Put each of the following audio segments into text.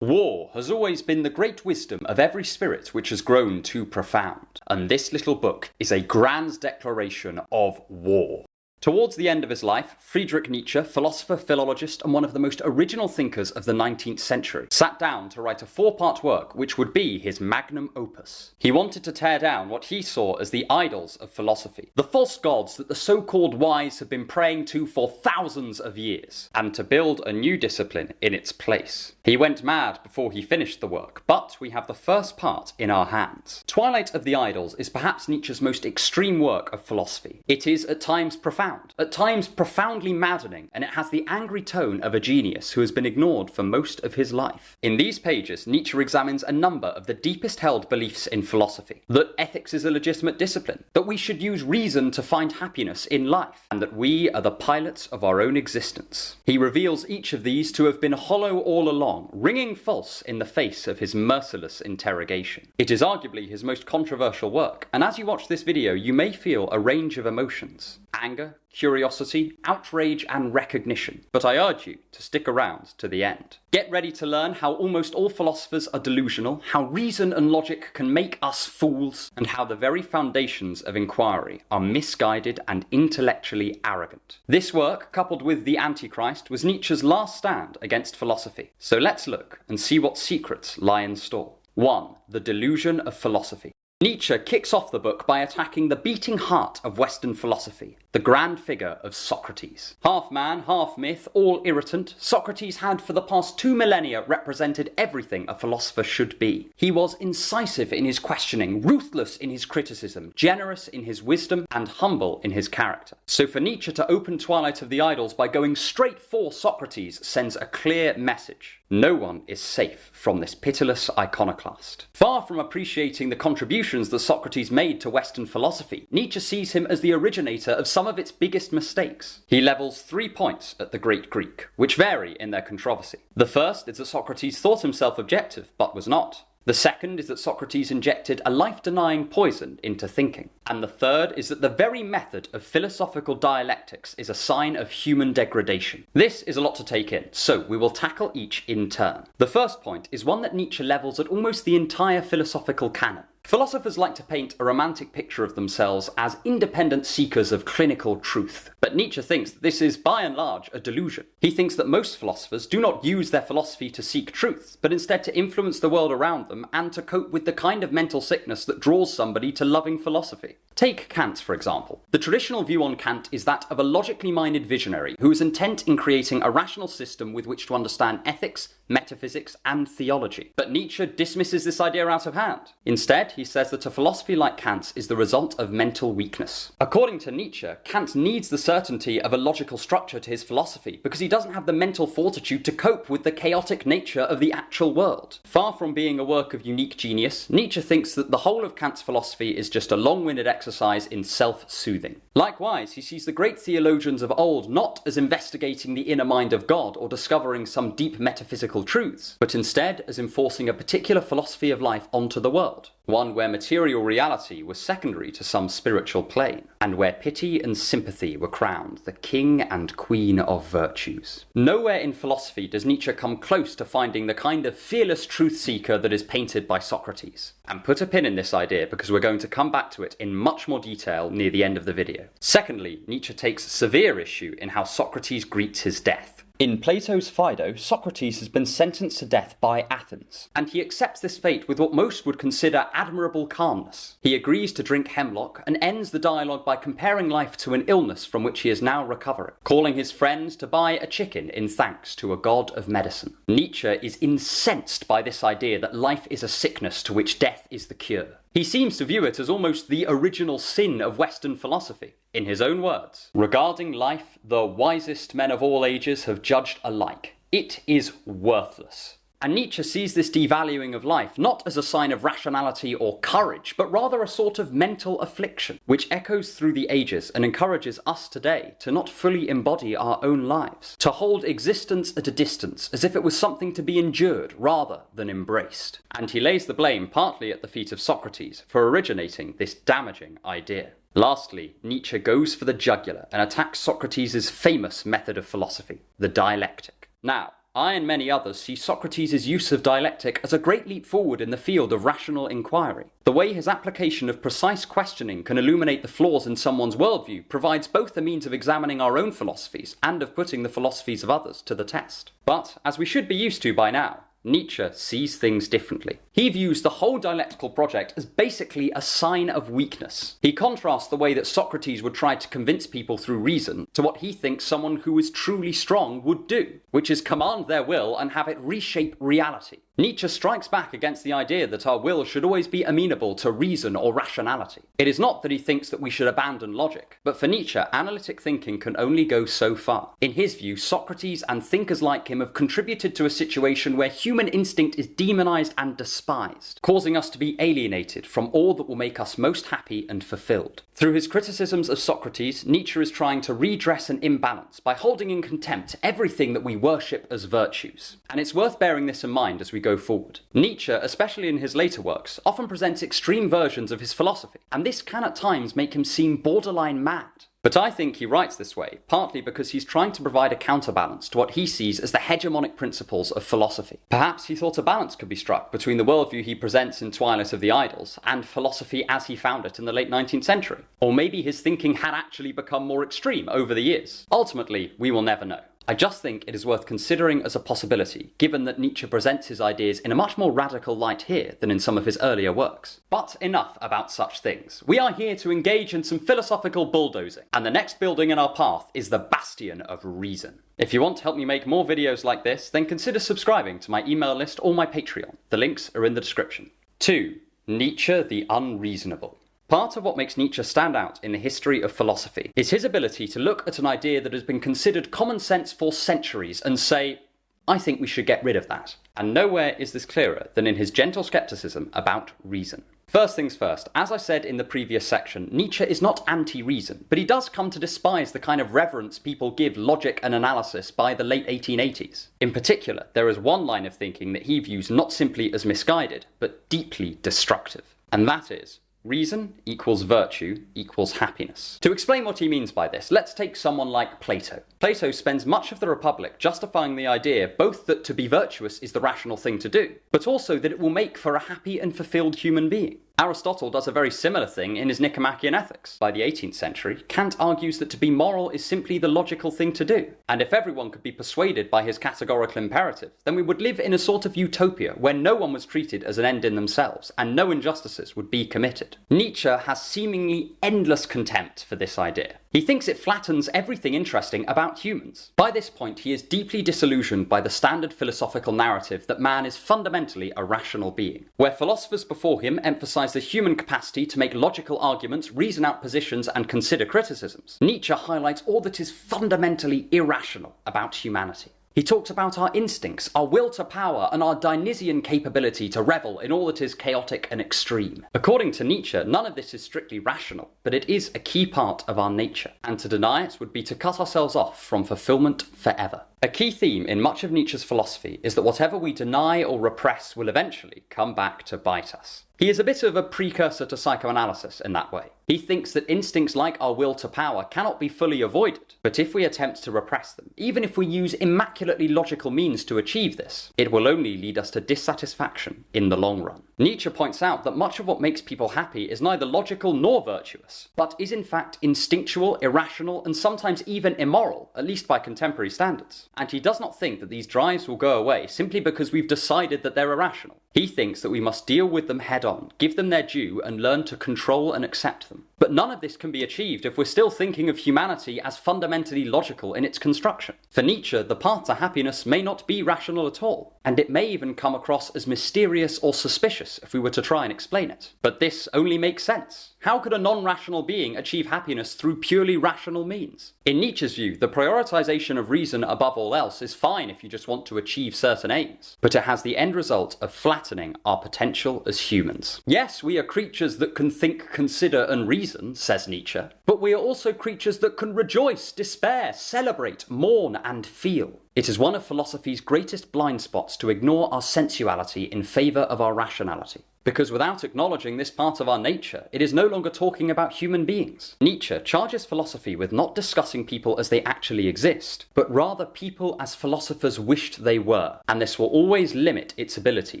War has always been the great wisdom of every spirit which has grown too profound, and this little book is a grand declaration of war. Towards the end of his life, Friedrich Nietzsche, philosopher, philologist, and one of the most original thinkers of the 19th century, sat down to write a 4-part work which would be his magnum opus. He wanted to tear down what he saw as the idols of philosophy, the false gods that the so-called wise have been praying to for thousands of years, and to build a new discipline in its place. He went mad before he finished the work, but we have the first part in our hands. Twilight of the Idols is perhaps Nietzsche's most extreme work of philosophy. It is at times profound, at times profoundly maddening, and it has the angry tone of a genius who has been ignored for most of his life. In these pages, Nietzsche examines a number of the deepest held beliefs in philosophy: that ethics is a legitimate discipline, that we should use reason to find happiness in life, and that we are the pilots of our own existence. He reveals each of these to have been hollow all along, ringing false in the face of his merciless interrogation. It is arguably his most controversial work, and as you watch this video, you may feel a range of emotions: anger, curiosity, outrage, and recognition. But I urge you to stick around to the end. Get ready to learn how almost all philosophers are delusional, how reason and logic can make us fools, and how the very foundations of inquiry are misguided and intellectually arrogant. This work, coupled with The Antichrist, was Nietzsche's last stand against philosophy. So let's look and see what secrets lie in store. 1. The Delusion of Philosophy. Nietzsche kicks off the book by attacking the beating heart of Western philosophy, the grand figure of Socrates. Half man, half myth, all irritant, Socrates had for the past 2 millennia represented everything a philosopher should be. He was incisive in his questioning, ruthless in his criticism, generous in his wisdom, and humble in his character. So for Nietzsche to open Twilight of the Idols by going straight for Socrates sends a clear message. No one is safe from this pitiless iconoclast. Far from appreciating the contributions that Socrates made to Western philosophy, Nietzsche sees him as the originator of some of its biggest mistakes. He levels 3 points at the great Greek, which vary in their controversy. The first is that Socrates thought himself objective, but was not. The second is that Socrates injected a life-denying poison into thinking. And the third is that the very method of philosophical dialectics is a sign of human degradation. This is a lot to take in, so we will tackle each in turn. The first point is one that Nietzsche levels at almost the entire philosophical canon. Philosophers like to paint a romantic picture of themselves as independent seekers of clinical truth. But Nietzsche thinks that this is, by and large, a delusion. He thinks that most philosophers do not use their philosophy to seek truth, but instead to influence the world around them and to cope with the kind of mental sickness that draws somebody to loving philosophy. Take Kant, for example. The traditional view on Kant is that of a logically minded visionary who is intent in creating a rational system with which to understand ethics, metaphysics, and theology. But Nietzsche dismisses this idea out of hand. Instead, he says that a philosophy like Kant's is the result of mental weakness. According to Nietzsche, Kant needs the certainty of a logical structure to his philosophy because he doesn't have the mental fortitude to cope with the chaotic nature of the actual world. Far from being a work of unique genius, Nietzsche thinks that the whole of Kant's philosophy is just a long-winded exercise in self-soothing. Likewise, he sees the great theologians of old not as investigating the inner mind of God or discovering some deep metaphysical truths, but instead as enforcing a particular philosophy of life onto the world, one where material reality was secondary to some spiritual plane, and where pity and sympathy were crowned the king and queen of virtues. Nowhere in philosophy does Nietzsche come close to finding the kind of fearless truth seeker that is painted by Socrates. And put a pin in this idea because we're going to come back to it in much more detail near the end of the video. Secondly, Nietzsche takes severe issue in how Socrates greets his death. In Plato's Phaedo, Socrates has been sentenced to death by Athens, and he accepts this fate with what most would consider admirable calmness. He agrees to drink hemlock and ends the dialogue by comparing life to an illness from which he is now recovering, calling his friends to buy a chicken in thanks to a god of medicine. Nietzsche is incensed by this idea that life is a sickness to which death is the cure. He seems to view it as almost the original sin of Western philosophy. In his own words, regarding life, the wisest men of all ages have judged alike. It is worthless. And Nietzsche sees this devaluing of life not as a sign of rationality or courage, but rather a sort of mental affliction, which echoes through the ages and encourages us today to not fully embody our own lives, to hold existence at a distance as if it was something to be endured rather than embraced. And he lays the blame partly at the feet of Socrates for originating this damaging idea. Lastly, Nietzsche goes for the jugular and attacks Socrates' famous method of philosophy, the dialectic. Now, I and many others see Socrates' use of dialectic as a great leap forward in the field of rational inquiry. The way his application of precise questioning can illuminate the flaws in someone's worldview provides both the means of examining our own philosophies and of putting the philosophies of others to the test. But, as we should be used to by now, Nietzsche sees things differently. He views the whole dialectical project as basically a sign of weakness. He contrasts the way that Socrates would try to convince people through reason to what he thinks someone who is truly strong would do, which is command their will and have it reshape reality. Nietzsche strikes back against the idea that our will should always be amenable to reason or rationality. It is not that he thinks that we should abandon logic, but for Nietzsche, analytic thinking can only go so far. In his view, Socrates and thinkers like him have contributed to a situation where human instinct is demonized and despised, causing us to be alienated from all that will make us most happy and fulfilled. Through his criticisms of Socrates, Nietzsche is trying to redress an imbalance by holding in contempt everything that we worship as virtues. And it's worth bearing this in mind as we go forward. Nietzsche, especially in his later works, often presents extreme versions of his philosophy, and this can at times make him seem borderline mad. But I think he writes this way, partly because he's trying to provide a counterbalance to what he sees as the hegemonic principles of philosophy. Perhaps he thought a balance could be struck between the worldview he presents in Twilight of the Idols and philosophy as he found it in the late 19th century. Or maybe his thinking had actually become more extreme over the years. Ultimately, we will never know. I just think it is worth considering as a possibility, given that Nietzsche presents his ideas in a much more radical light here than in some of his earlier works. But enough about such things. We are here to engage in some philosophical bulldozing, and the next building in our path is the bastion of reason. If you want to help me make more videos like this, then consider subscribing to my email list or my Patreon. The links are in the description. 2. Nietzsche the Unreasonable. Part of what makes Nietzsche stand out in the history of philosophy is his ability to look at an idea that has been considered common sense for centuries and say, I think we should get rid of that. And nowhere is this clearer than in his gentle skepticism about reason. First things first, as I said in the previous section, Nietzsche is not anti-reason, but he does come to despise the kind of reverence people give logic and analysis by the late 1880s. In particular, there is one line of thinking that he views not simply as misguided, but deeply destructive. And that is, reason equals virtue equals happiness. To explain what he means by this, let's take someone like Plato. Plato spends much of the Republic justifying the idea both that to be virtuous is the rational thing to do, but also that it will make for a happy and fulfilled human being. Aristotle does a very similar thing in his Nicomachean Ethics. By the 18th century, Kant argues that to be moral is simply the logical thing to do. And if everyone could be persuaded by his categorical imperative, then we would live in a sort of utopia where no one was treated as an end in themselves and no injustices would be committed. Nietzsche has seemingly endless contempt for this idea. He thinks it flattens everything interesting about humans. By this point, he is deeply disillusioned by the standard philosophical narrative that man is fundamentally a rational being. Where philosophers before him emphasized the human capacity to make logical arguments, reason out positions, and consider criticisms, Nietzsche highlights all that is fundamentally irrational about humanity. He talks about our instincts, our will to power, and our Dionysian capability to revel in all that is chaotic and extreme. According to Nietzsche, none of this is strictly rational, but it is a key part of our nature, and to deny it would be to cut ourselves off from fulfillment forever. A key theme in much of Nietzsche's philosophy is that whatever we deny or repress will eventually come back to bite us. He is a bit of a precursor to psychoanalysis in that way. He thinks that instincts like our will to power cannot be fully avoided, but if we attempt to repress them, even if we use immaculately logical means to achieve this, it will only lead us to dissatisfaction in the long run. Nietzsche points out that much of what makes people happy is neither logical nor virtuous, but is in fact instinctual, irrational, and sometimes even immoral, at least by contemporary standards. And he does not think that these drives will go away simply because we've decided that they're irrational. He thinks that we must deal with them head on, give them their due, and learn to control and accept them. But none of this can be achieved if we're still thinking of humanity as fundamentally logical in its construction. For Nietzsche, the path to happiness may not be rational at all, and it may even come across as mysterious or suspicious if we were to try and explain it. But this only makes sense. How could a non-rational being achieve happiness through purely rational means? In Nietzsche's view, the prioritization of reason above all else is fine if you just want to achieve certain aims, but it has the end result of flattening our potential as humans. Yes, we are creatures that can think, consider, and reason, says Nietzsche, but we are also creatures that can rejoice, despair, celebrate, mourn, and feel. It is one of philosophy's greatest blind spots to ignore our sensuality in favour of our rationality. Because without acknowledging this part of our nature, it is no longer talking about human beings. Nietzsche charges philosophy with not discussing people as they actually exist, but rather people as philosophers wished they were, and this will always limit its ability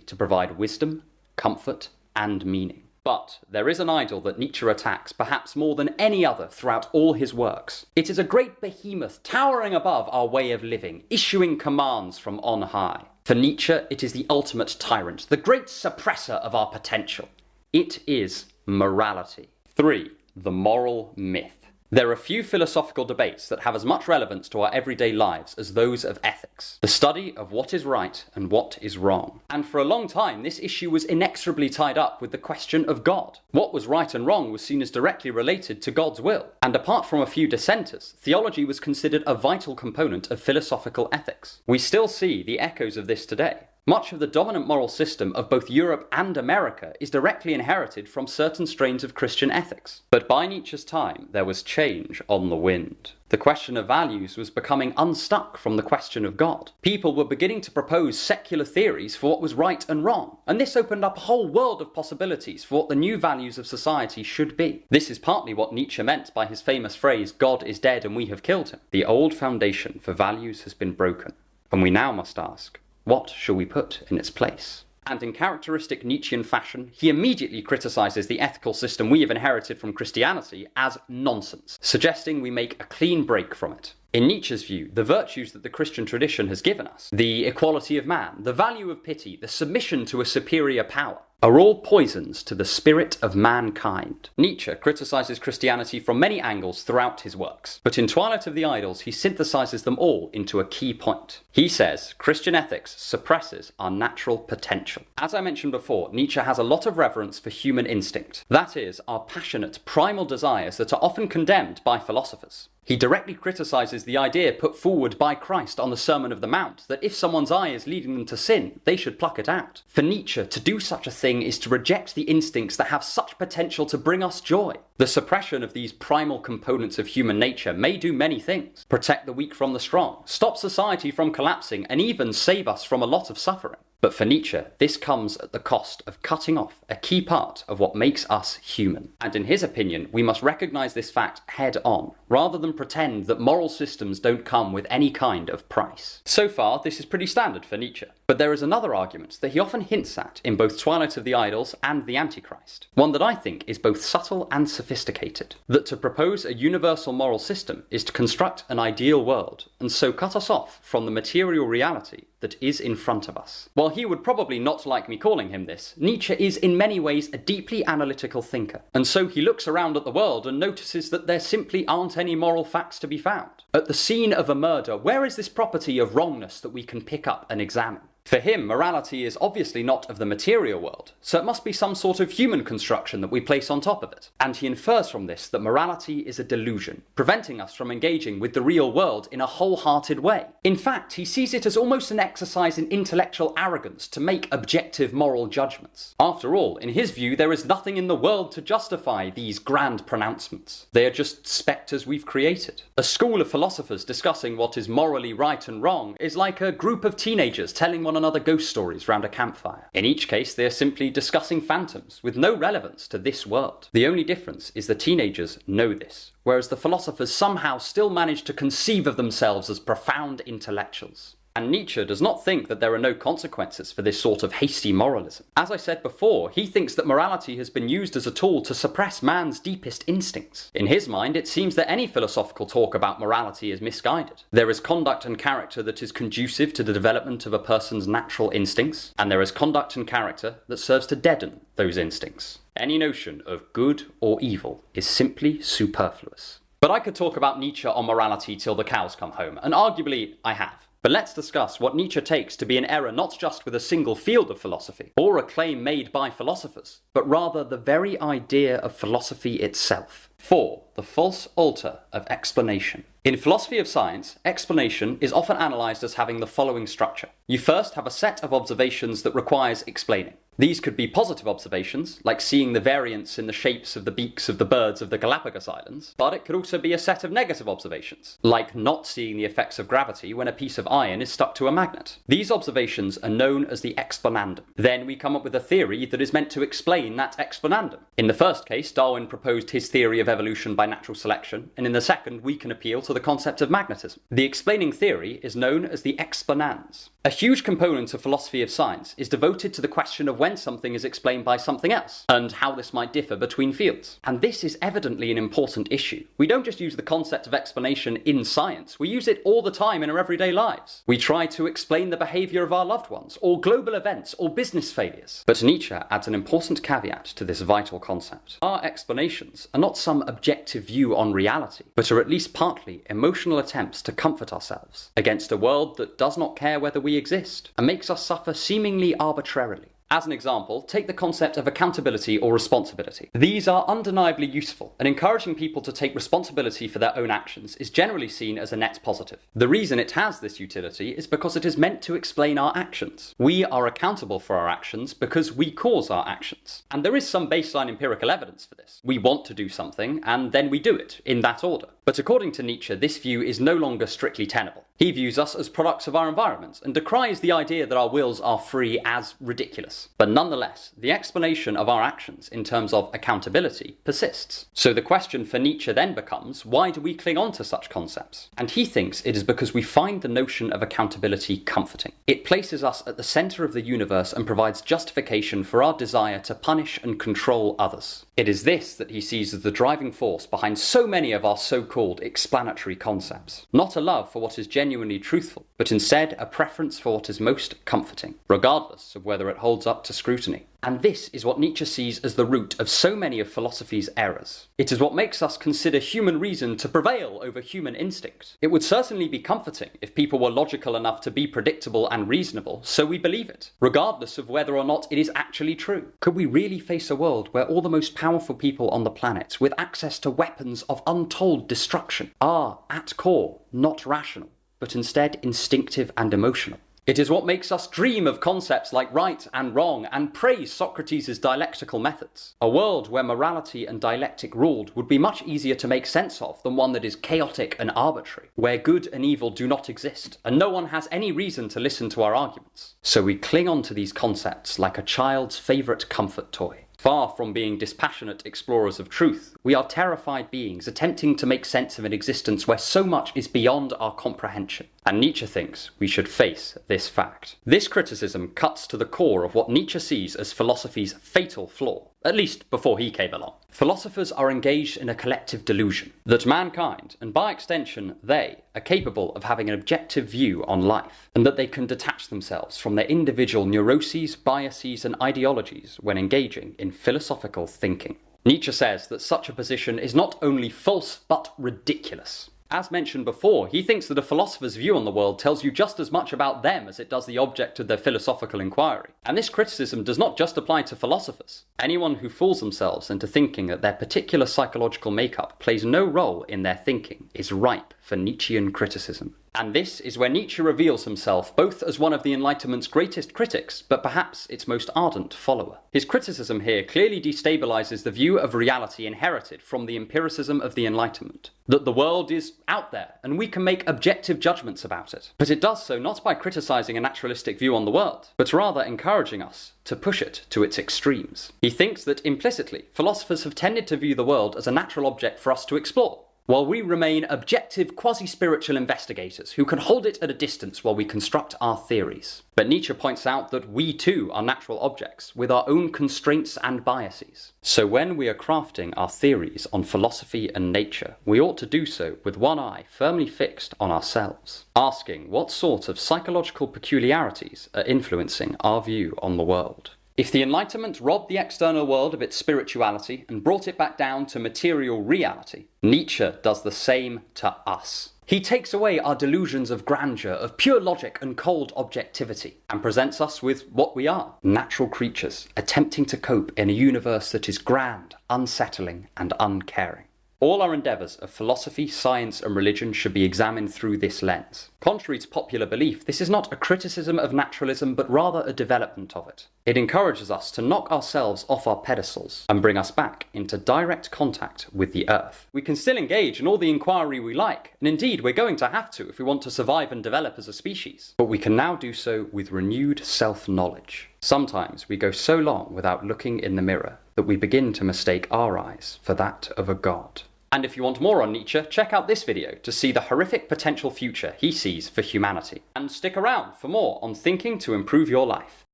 to provide wisdom, comfort, and meaning. But there is an idol that Nietzsche attacks perhaps more than any other throughout all his works. It is a great behemoth towering above our way of living, issuing commands from on high. For Nietzsche, it is the ultimate tyrant, the great suppressor of our potential. It is morality. 3. The moral myth. There are few philosophical debates that have as much relevance to our everyday lives as those of ethics, the study of what is right and what is wrong. And for a long time, this issue was inexorably tied up with the question of God. What was right and wrong was seen as directly related to God's will, and apart from a few dissenters, theology was considered a vital component of philosophical ethics. We still see the echoes of this today. Much of the dominant moral system of both Europe and America is directly inherited from certain strains of Christian ethics. But by Nietzsche's time, there was change on the wind. The question of values was becoming unstuck from the question of God. People were beginning to propose secular theories for what was right and wrong, and this opened up a whole world of possibilities for what the new values of society should be. This is partly what Nietzsche meant by his famous phrase, "God is dead and we have killed him." The old foundation for values has been broken, and we now must ask, what shall we put in its place? And in characteristic Nietzschean fashion, he immediately criticises the ethical system we have inherited from Christianity as nonsense, suggesting we make a clean break from it. In Nietzsche's view, the virtues that the Christian tradition has given us, the equality of man, the value of pity, the submission to a superior power, are all poisons to the spirit of mankind. Nietzsche criticises Christianity from many angles throughout his works, but in Twilight of the Idols he synthesises them all into a key point. He says Christian ethics suppresses our natural potential. As I mentioned before, Nietzsche has a lot of reverence for human instinct, that is, our passionate, primal desires that are often condemned by philosophers. He directly criticises the idea put forward by Christ on the Sermon of the Mount that if someone's eye is leading them to sin, they should pluck it out. For Nietzsche, to do such a thing is to reject the instincts that have such potential to bring us joy. The suppression of these primal components of human nature may do many things: protect the weak from the strong, stop society from collapsing, and even save us from a lot of suffering. But for Nietzsche, this comes at the cost of cutting off a key part of what makes us human. And in his opinion, we must recognise this fact head on, rather than pretend that moral systems don't come with any kind of price. So far, this is pretty standard for Nietzsche. But there is another argument that he often hints at in both Twilight of the Idols and The Antichrist, one that I think is both subtle and sophisticated. That to propose a universal moral system is to construct an ideal world, and so cut us off from the material reality that is in front of us. While he would probably not like me calling him this, Nietzsche is in many ways a deeply analytical thinker, and so he looks around at the world and notices that there simply aren't any moral facts to be found. At the scene of a murder, where is this property of wrongness that we can pick up and examine? For him, morality is obviously not of the material world, so it must be some sort of human construction that we place on top of it. And he infers from this that morality is a delusion, preventing us from engaging with the real world in a wholehearted way. In fact, he sees it as almost an exercise in intellectual arrogance to make objective moral judgments. After all, in his view, there is nothing in the world to justify these grand pronouncements. They are just spectres we've created. A school of philosophers discussing what is morally right and wrong is like a group of teenagers telling one another ghost stories round a campfire. In each case, they are simply discussing phantoms with no relevance to this world. The only difference is the teenagers know this, whereas the philosophers somehow still manage to conceive of themselves as profound intellectuals. And Nietzsche does not think that there are no consequences for this sort of hasty moralism. As I said before, he thinks that morality has been used as a tool to suppress man's deepest instincts. In his mind, it seems that any philosophical talk about morality is misguided. There is conduct and character that is conducive to the development of a person's natural instincts, and there is conduct and character that serves to deaden those instincts. Any notion of good or evil is simply superfluous. But I could talk about Nietzsche on morality till the cows come home, and arguably I have. But let's discuss what Nietzsche takes to be an error not just with a single field of philosophy, or a claim made by philosophers, but rather the very idea of philosophy itself. 4. The false altar of explanation. In philosophy of science, explanation is often analysed as having the following structure. You first have a set of observations that requires explaining. These could be positive observations, like seeing the variance in the shapes of the beaks of the birds of the Galapagos Islands, but it could also be a set of negative observations, like not seeing the effects of gravity when a piece of iron is stuck to a magnet. These observations are known as the explanandum. Then we come up with a theory that is meant to explain that explanandum. In the first case, Darwin proposed his theory of evolution by natural selection, and in the second, we can appeal to the concept of magnetism. The explaining theory is known as the explanans. A huge component of philosophy of science is devoted to the question of when something is explained by something else, and how this might differ between fields. And this is evidently an important issue. We don't just use the concept of explanation in science, we use it all the time in our everyday lives. We try to explain the behaviour of our loved ones, or global events, or business failures. But Nietzsche adds an important caveat to this vital concept. Our explanations are not some objective view on reality, but are at least partly emotional attempts to comfort ourselves against a world that does not care whether we exist, and makes us suffer seemingly arbitrarily. As an example, take the concept of accountability or responsibility. These are undeniably useful, and encouraging people to take responsibility for their own actions is generally seen as a net positive. The reason it has this utility is because it is meant to explain our actions. We are accountable for our actions because we cause our actions. And there is some baseline empirical evidence for this. We want to do something, and then we do it, in that order. But according to Nietzsche, this view is no longer strictly tenable. He views us as products of our environment and decries the idea that our wills are free as ridiculous. But nonetheless, the explanation of our actions in terms of accountability persists. So the question for Nietzsche then becomes, why do we cling on to such concepts? And he thinks it is because we find the notion of accountability comforting. It places us at the centre of the universe and provides justification for our desire to punish and control others. It is this that he sees as the driving force behind so many of our so-called explanatory concepts. Not a love for what is genuinely truthful, but instead a preference for what is most comforting, regardless of whether it holds up to scrutiny. And this is what Nietzsche sees as the root of so many of philosophy's errors. It is what makes us consider human reason to prevail over human instinct. It would certainly be comforting if people were logical enough to be predictable and reasonable, so we believe it, regardless of whether or not it is actually true. Could we really face a world where all the most powerful people on the planet, with access to weapons of untold destruction, are, at core, not rational, but instead instinctive and emotional? It is what makes us dream of concepts like right and wrong and praise Socrates' dialectical methods. A world where morality and dialectic ruled would be much easier to make sense of than one that is chaotic and arbitrary, where good and evil do not exist, and no one has any reason to listen to our arguments. So we cling on to these concepts like a child's favourite comfort toy. Far from being dispassionate explorers of truth, we are terrified beings attempting to make sense of an existence where so much is beyond our comprehension. And Nietzsche thinks we should face this fact. This criticism cuts to the core of what Nietzsche sees as philosophy's fatal flaw, at least before he came along. Philosophers are engaged in a collective delusion that mankind, and by extension they, are capable of having an objective view on life, and that they can detach themselves from their individual neuroses, biases, and ideologies when engaging in philosophical thinking. Nietzsche says that such a position is not only false but ridiculous. As mentioned before, he thinks that a philosopher's view on the world tells you just as much about them as it does the object of their philosophical inquiry. And this criticism does not just apply to philosophers. Anyone who fools themselves into thinking that their particular psychological makeup plays no role in their thinking is ripe for Nietzschean criticism. And this is where Nietzsche reveals himself both as one of the Enlightenment's greatest critics, but perhaps its most ardent follower. His criticism here clearly destabilizes the view of reality inherited from the empiricism of the Enlightenment. That the world is out there, and we can make objective judgments about it. But it does so not by criticizing a naturalistic view on the world, but rather encouraging us to push it to its extremes. He thinks that implicitly, philosophers have tended to view the world as a natural object for us to explore, while we remain objective, quasi-spiritual investigators who can hold it at a distance while we construct our theories. But Nietzsche points out that we too are natural objects, with our own constraints and biases. So when we are crafting our theories on philosophy and nature, we ought to do so with one eye firmly fixed on ourselves, asking what sort of psychological peculiarities are influencing our view on the world. If the Enlightenment robbed the external world of its spirituality and brought it back down to material reality, Nietzsche does the same to us. He takes away our delusions of grandeur, of pure logic and cold objectivity, and presents us with what we are, natural creatures, attempting to cope in a universe that is grand, unsettling, and uncaring. All our endeavours of philosophy, science and religion should be examined through this lens. Contrary to popular belief, this is not a criticism of naturalism, but rather a development of it. It encourages us to knock ourselves off our pedestals and bring us back into direct contact with the earth. We can still engage in all the inquiry we like, and indeed we're going to have to if we want to survive and develop as a species. But we can now do so with renewed self-knowledge. Sometimes we go so long without looking in the mirror that we begin to mistake our eyes for that of a god. And if you want more on Nietzsche, check out this video to see the horrific potential future he sees for humanity. And stick around for more on thinking to improve your life.